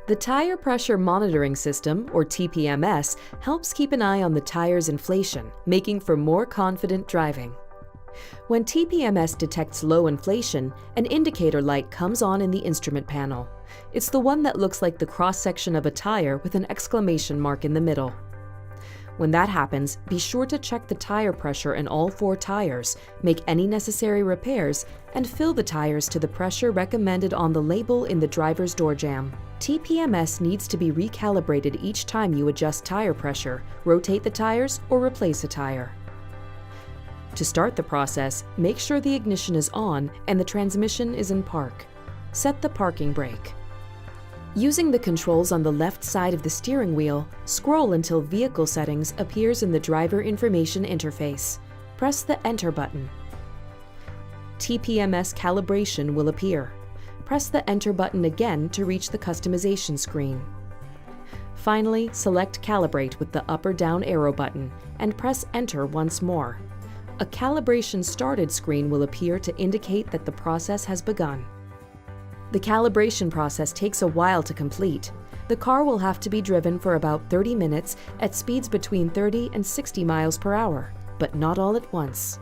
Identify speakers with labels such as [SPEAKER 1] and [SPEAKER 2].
[SPEAKER 1] The Tire Pressure Monitoring System, or TPMS, helps keep an eye on the tire's inflation, making for more confident driving. When TPMS detects low inflation, an indicator light comes on in the instrument panel. It's the one that looks like the cross-section of a tire with an exclamation mark in the middle. When that happens, be sure to check the tire pressure in all 4 tires, make any necessary repairs, and fill the tires to the pressure recommended on the label in the driver's door jamb. TPMS needs to be recalibrated each time you adjust tire pressure, rotate the tires, or replace a tire. To start the process, make sure the ignition is on and the transmission is in park. Set the parking brake. Using the controls on the left side of the steering wheel, scroll until Vehicle Settings appears in the Driver Information interface. Press the Enter button. TPMS Calibration will appear. Press the Enter button again to reach the customization screen. Finally, select Calibrate with the up or down arrow button and press Enter once more. A Calibration Started screen will appear to indicate that the process has begun. The calibration process takes a while to complete. The car will have to be driven for about 30 minutes at speeds between 30 and 60 miles per hour, but not all at once.